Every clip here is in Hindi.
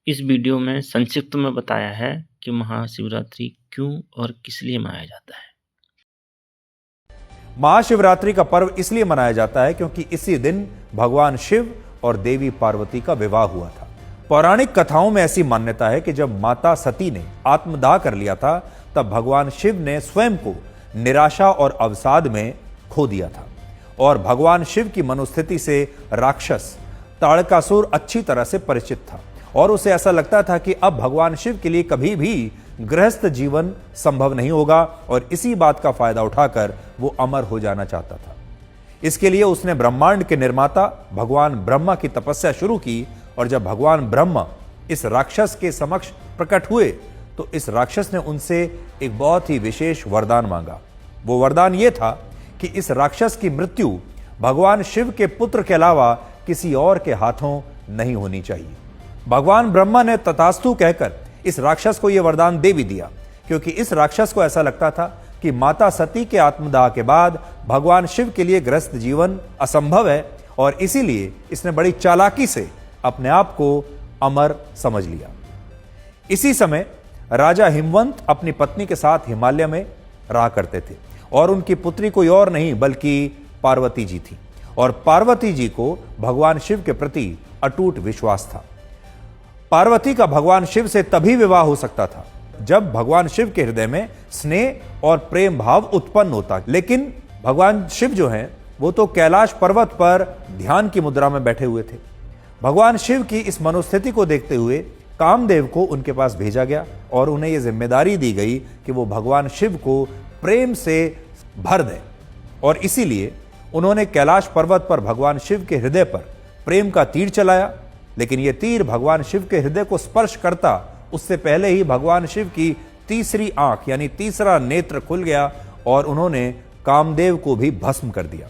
इस वीडियो में संक्षिप्त में बताया है कि महाशिवरात्रि क्यों और किस लिए मनाया जाता है। महाशिवरात्रि का पर्व इसलिए मनाया जाता है क्योंकि इसी दिन भगवान शिव और देवी पार्वती का विवाह हुआ था। पौराणिक कथाओं में ऐसी मान्यता है कि जब माता सती ने आत्मदाह कर लिया था, तब भगवान शिव ने स्वयं को निराशा और अवसाद में खो दिया था और भगवान शिव की मनोस्थिति से राक्षस ताड़कासुर अच्छी तरह से परिचित था और उसे ऐसा लगता था कि अब भगवान शिव के लिए कभी भी गृहस्थ जीवन संभव नहीं होगा और इसी बात का फायदा उठाकर वो अमर हो जाना चाहता था। इसके लिए उसने ब्रह्मांड के निर्माता भगवान ब्रह्मा की तपस्या शुरू की और जब भगवान ब्रह्मा इस राक्षस के समक्ष प्रकट हुए तो इस राक्षस ने उनसे एक बहुत ही विशेष वरदान मांगा। वो वरदान ये था कि इस राक्षस की मृत्यु भगवान शिव के पुत्र के अलावा किसी और के हाथों नहीं होनी चाहिए। भगवान ब्रह्मा ने तथास्तु कहकर इस राक्षस को यह वरदान दे भी दिया, क्योंकि इस राक्षस को ऐसा लगता था कि माता सती के आत्मदाह के बाद भगवान शिव के लिए गृहस्थ जीवन असंभव है और इसीलिए इसने बड़ी चालाकी से अपने आप को अमर समझ लिया। इसी समय राजा हिमवंत अपनी पत्नी के साथ हिमालय में रहा करते थे और उनकी पुत्री कोई और नहीं बल्कि पार्वती जी थी और पार्वती जी को भगवान शिव के प्रति अटूट विश्वास था। पार्वती का भगवान शिव से तभी विवाह हो सकता था जब भगवान शिव के हृदय में स्नेह और प्रेम भाव उत्पन्न होता, लेकिन भगवान शिव जो हैं वो तो कैलाश पर्वत पर ध्यान की मुद्रा में बैठे हुए थे। भगवान शिव की इस मनोस्थिति को देखते हुए कामदेव को उनके पास भेजा गया और उन्हें यह जिम्मेदारी दी गई कि वो भगवान शिव को प्रेम से भर दें और इसीलिए उन्होंने कैलाश पर्वत पर भगवान शिव के हृदय पर प्रेम का तीर चलाया, लेकिन यह तीर भगवान शिव के हृदय को स्पर्श करता उससे पहले ही भगवान शिव की तीसरी आंख यानी तीसरा नेत्र खुल गया और उन्होंने कामदेव को भी भस्म कर दिया।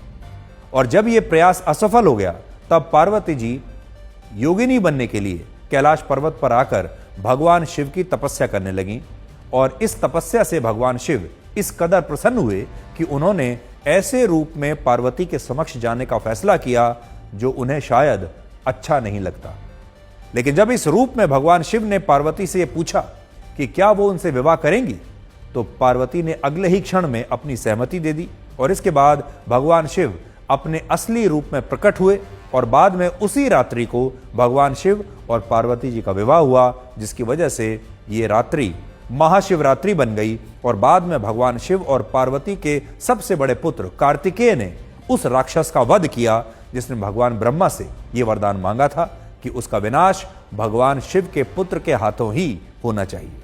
और जब यह प्रयास असफल हो गया तब पार्वती जी योगिनी बनने के लिए कैलाश पर्वत पर आकर भगवान शिव की तपस्या करने लगी और इस तपस्या से भगवान शिव इस कदर प्रसन्न हुए कि उन्होंने ऐसे रूप में पार्वती के समक्ष जाने का फैसला किया जो उन्हें शायद अच्छा नहीं लगता। लेकिन जब इस रूप में भगवान शिव ने पार्वती से यह पूछा कि क्या वो उनसे विवाह करेंगी, तो पार्वती ने अगले ही क्षण में अपनी सहमति दे दी और इसके बाद भगवान शिव अपने असली रूप में प्रकट हुए और बाद में उसी रात्रि को भगवान शिव और पार्वती जी का विवाह हुआ, जिसकी वजह से ये रात्रि महाशिवरात्रि बन गई। और बाद में भगवान शिव और पार्वती के सबसे बड़े पुत्र कार्तिकेय ने उस राक्षस का वध किया जिसने भगवान ब्रह्मा से यह वरदान मांगा था कि उसका विनाश भगवान शिव के पुत्र के हाथों ही होना चाहिए।